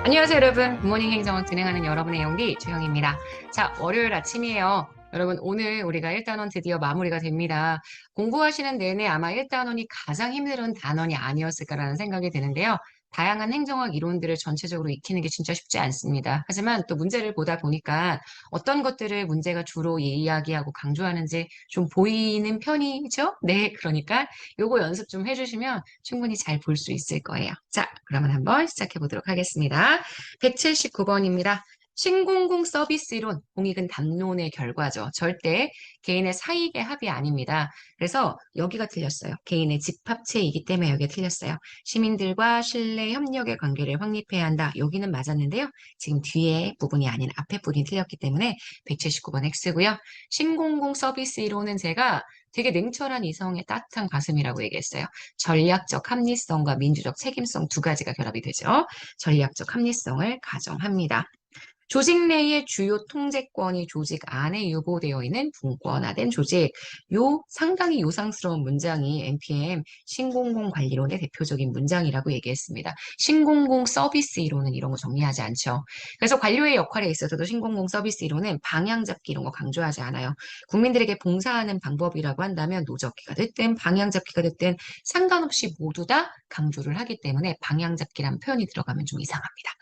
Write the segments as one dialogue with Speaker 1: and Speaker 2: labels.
Speaker 1: 안녕하세요, 여러분. 굿모닝 행정을 진행하는 여러분의 영디 주영입니다. 자, 월요일 아침이에요. 여러분, 오늘 우리가 1단원 드디어 마무리가 됩니다. 공부하시는 내내 아마 1단원이 가장 힘든 단원이 아니었을까라는 생각이 드는데요. 다양한 행정학 이론들을 전체적으로 익히는 게 진짜 쉽지 않습니다. 하지만 또 문제를 보다 보니까 어떤 것들을 문제가 주로 이야기하고 강조하는지 좀 보이는 편이죠? 네, 그러니까 요거 연습 좀 해주시면 충분히 잘 볼 수 있을 거예요. 자, 그러면 한번 시작해 보도록 하겠습니다. 179번입니다. 신공공 서비스 이론, 공익은 담론의 결과죠. 절대 개인의 사익의 합이 아닙니다. 그래서 여기가 틀렸어요. 개인의 집합체이기 때문에 여기가 틀렸어요. 시민들과 신뢰 협력의 관계를 확립해야 한다. 여기는 맞았는데요. 지금 뒤에 부분이 아닌 앞에 부분이 틀렸기 때문에 179번 X고요. 신공공 서비스 이론은 제가 되게 냉철한 이성의 따뜻한 가슴이라고 얘기했어요. 전략적 합리성과 민주적 책임성 두 가지가 결합이 되죠. 전략적 합리성을 가정합니다. 조직 내의 주요 통제권이 조직 안에 유보되어 있는 분권화된 조직. 요 상당히 요상스러운 문장이 NPM 신공공 관리론의 대표적인 문장이라고 얘기했습니다. 신공공 서비스 이론은 이런 거 정리하지 않죠. 그래서 관료의 역할에 있어서도 신공공 서비스 이론은 방향 잡기 이런 거 강조하지 않아요. 국민들에게 봉사하는 방법이라고 한다면 노적기가 됐든 방향 잡기가 됐든 상관없이 모두 다 강조를 하기 때문에 방향 잡기란 표현이 들어가면 좀 이상합니다.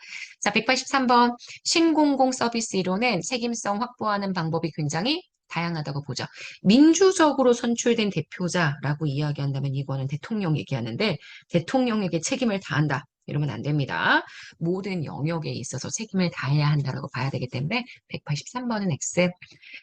Speaker 1: 자, 183번. 신공공 서비스 이론은 책임성 확보하는 방법이 굉장히 다양하다고 보죠. 민주적으로 선출된 대표자라고 이야기한다면 이거는 대통령 얘기하는데 대통령에게 책임을 다한다. 이러면 안 됩니다. 모든 영역에 있어서 책임을 다해야 한다라고 봐야 되기 때문에 183번은 X.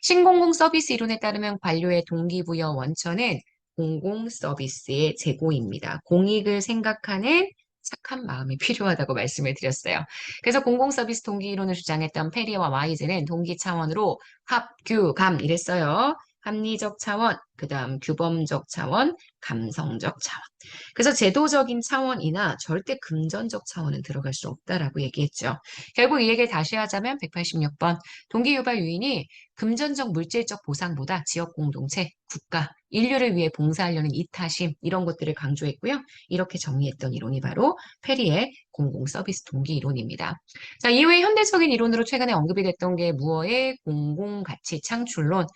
Speaker 1: 신공공 서비스 이론에 따르면 관료의 동기부여 원천은 공공 서비스의 제고입니다. 공익을 생각하는 착한 마음이 필요하다고 말씀을 드렸어요. 그래서 공공서비스 동기 이론을 주장했던 페리와 와이즈는 동기 차원으로 합, 규, 감 이랬어요. 합리적 차원, 그 다음 규범적 차원, 감성적 차원. 그래서 제도적인 차원이나 절대 금전적 차원은 들어갈 수 없다라고 얘기했죠. 결국 이 얘기를 다시 하자면 186번 동기유발 유인이 금전적 물질적 보상보다 지역 공동체, 국가, 인류를 위해 봉사하려는 이타심 이런 것들을 강조했고요. 이렇게 정리했던 이론이 바로 페리의 공공 서비스 동기 이론입니다. 자, 이후에 현대적인 이론으로 최근에 언급이 됐던 게 무어의 공공 가치 창출론,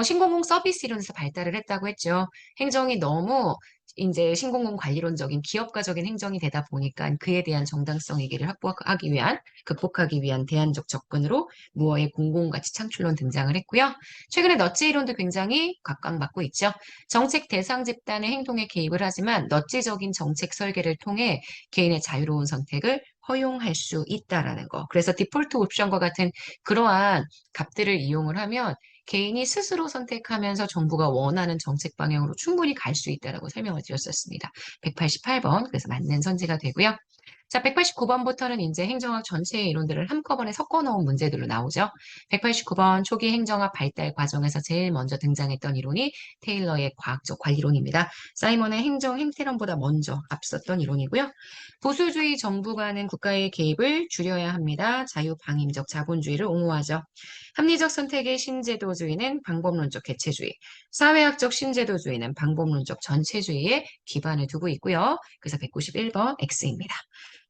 Speaker 1: 신공공 서비스 이론에서 발달을 했다고 했죠. 행정이 너무 이제 신공공 관리론적인 기업가적인 행정이 되다 보니까 그에 대한 정당성 얘기를 확보하기 위한, 극복하기 위한 대안적 접근으로 무어의 공공가치 창출론 등장을 했고요. 최근에 너츠 이론도 굉장히 각광받고 있죠. 정책 대상 집단의 행동에 개입을 하지만 너츠적인 정책 설계를 통해 개인의 자유로운 선택을 허용할 수 있다라는 거. 그래서 디폴트 옵션과 같은 그러한 값들을 이용을 하면 개인이 스스로 선택하면서 정부가 원하는 정책 방향으로 충분히 갈 수 있다라고 설명을 드렸었습니다. 188번, 그래서 맞는 선지가 되고요. 자, 189번부터는 이제 행정학 전체의 이론들을 한꺼번에 섞어 놓은 문제들로 나오죠. 189번 초기 행정학 발달 과정에서 제일 먼저 등장했던 이론이 테일러의 과학적 관리론입니다. 사이먼의 행정 행태론보다 먼저 앞섰던 이론이고요. 보수주의 정부가는 국가의 개입을 줄여야 합니다. 자유방임적 자본주의를 옹호하죠. 합리적 선택의 신제도주의는 방법론적 개체주의, 사회학적 신제도주의는 방법론적 전체주의에 기반을 두고 있고요. 그래서 191번 X입니다.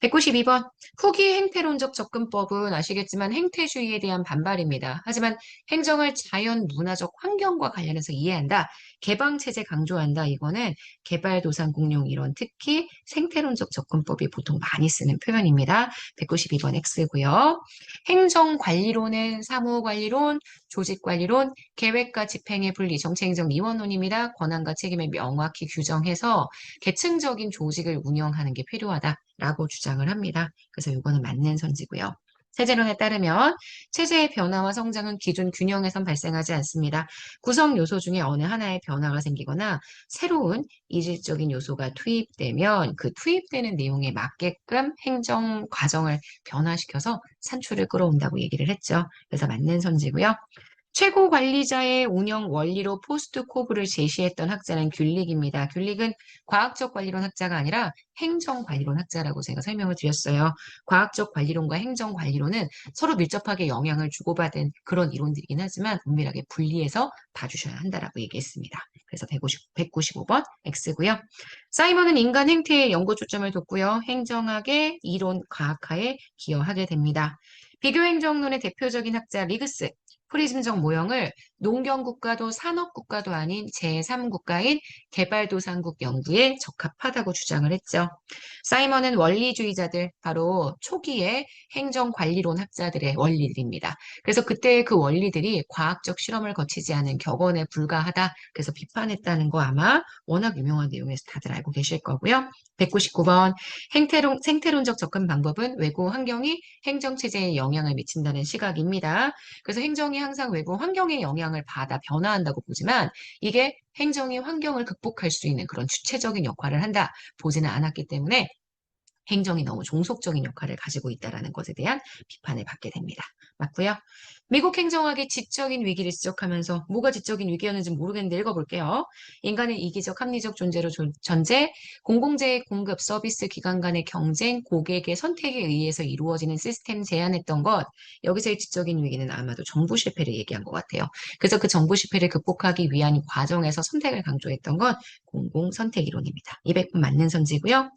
Speaker 1: 192번 후기 행태론적 접근법은 아시겠지만 행태주의에 대한 반발입니다. 하지만 행정을 자연 문화적 환경과 관련해서 이해한다. 개방체제 강조한다. 이거는 개발도상공용 이론, 특히 생태론적 접근법이 보통 많이 쓰는 표현입니다. 192번 X고요. 행정관리론은 사무관리론, 조직관리론, 계획과 집행의 분리, 정책행정이원론입니다. 권한과 책임을 명확히 규정해서 계층적인 조직을 운영하는 게 필요하다라고 주장을 합니다. 그래서 이거는 맞는 선지고요. 세제론에 따르면 체제의 변화와 성장은 기존 균형에선 발생하지 않습니다. 구성 요소 중에 어느 하나의 변화가 생기거나 새로운 이질적인 요소가 투입되면 그 투입되는 내용에 맞게끔 행정 과정을 변화시켜서 산출을 끌어온다고 얘기를 했죠. 그래서 맞는 선지고요. 최고 관리자의 운영 원리로 포스트 코브를 제시했던 학자는 귤릭입니다. 귤릭은 과학적 관리론 학자가 아니라 행정 관리론 학자라고 제가 설명을 드렸어요. 과학적 관리론과 행정 관리론은 서로 밀접하게 영향을 주고받은 그런 이론들이긴 하지만 은밀하게 분리해서 봐주셔야 한다라고 얘기했습니다. 그래서 195번 X고요. 사이먼은 인간 행태에 연구 초점을 뒀고요. 행정학의 이론 과학화에 기여하게 됩니다. 비교행정론의 대표적인 학자 리그스, 프리즘적 모형을 농경국가도 산업국가도 아닌 제3국가인 개발도상국 연구에 적합하다고 주장을 했죠. 사이먼은 원리주의자들, 바로 초기의 행정관리론 학자들의 원리들입니다. 그래서 그때 그 원리들이 과학적 실험을 거치지 않은 격언에 불과하다. 그래서 비판했다는 거 아마 워낙 유명한 내용에서 다들 알고 계실 거고요. 199번 생태론적 접근 방법은 외부 환경이 행정체제에 영향을 미친다는 시각입니다. 그래서 행정이 항상 외부 환경의 영향을 받아 변화한다고 보지만 이게 행정이 환경을 극복할 수 있는 그런 주체적인 역할을 한다 보지는 않았기 때문에 행정이 너무 종속적인 역할을 가지고 있다는 것에 대한 비판을 받게 됩니다. 맞고요. 미국 행정학의 지적인 위기를 지적하면서 뭐가 지적인 위기였는지 모르겠는데 읽어볼게요. 인간의 이기적 합리적 존재로 전제, 공공재의 공급, 서비스 기관 간의 경쟁, 고객의 선택에 의해서 이루어지는 시스템 제한했던 것. 여기서의 지적인 위기는 아마도 정부 실패를 얘기한 것 같아요. 그래서 그 정부 실패를 극복하기 위한 과정에서 선택을 강조했던 건 공공선택 이론입니다. 200분 맞는 선지고요.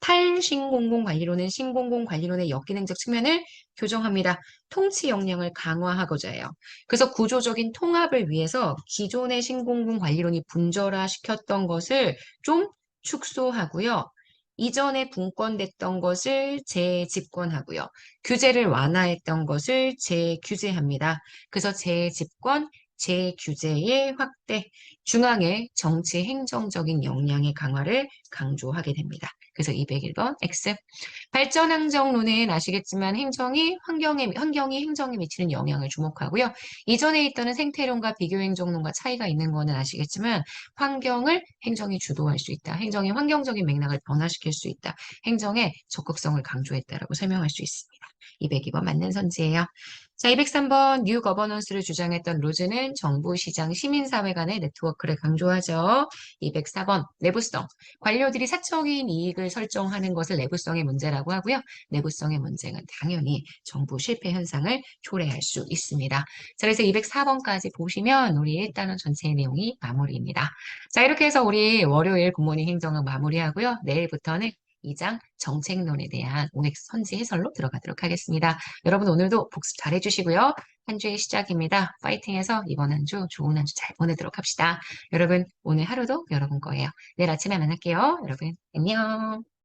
Speaker 1: 탈신공공관리론은 신공공관리론의 역기능적 측면을 교정합니다. 통치 역량을 강화하고자 해요. 그래서 구조적인 통합을 위해서 기존의 신공공관리론이 분절화시켰던 것을 좀 축소하고요. 이전에 분권됐던 것을 재집권하고요. 규제를 완화했던 것을 재규제합니다. 그래서 재집권, 재규제의 확대, 중앙의 정치 행정적인 역량의 강화를 강조하게 됩니다. 그래서 201번 X. 발전행정론은 아시겠지만 환경이 행정에 미치는 영향을 주목하고요. 이전에 있던 생태론과 비교행정론과 차이가 있는 거는 아시겠지만 환경을 행정이 주도할 수 있다. 행정이 환경적인 맥락을 변화시킬 수 있다. 행정의 적극성을 강조했다라고 설명할 수 있습니다. 202번 맞는 선지예요. 자, 203번 뉴 거버넌스를 주장했던 로즈는 정부, 시장, 시민사회 간의 네트워크를 강조하죠. 204번 내부성. 관료들이 사적인 이익을 설정하는 것을 내부성의 문제라고 하고요. 내부성의 문제는 당연히 정부 실패 현상을 초래할 수 있습니다. 자, 그래서 204번까지 보시면 우리 일단은 전체의 내용이 마무리입니다. 자, 이렇게 해서 우리 월요일 굿모닝 행정학 마무리하고요. 내일부터는 2장 정책론에 대한 오늘 선지 해설로 들어가도록 하겠습니다. 여러분 오늘도 복습 잘 해주시고요. 한 주의 시작입니다. 파이팅해서 이번 한 주 좋은 한 주 잘 보내도록 합시다. 여러분 오늘 하루도 여러분 거예요. 내일 아침에 만날게요. 여러분 안녕.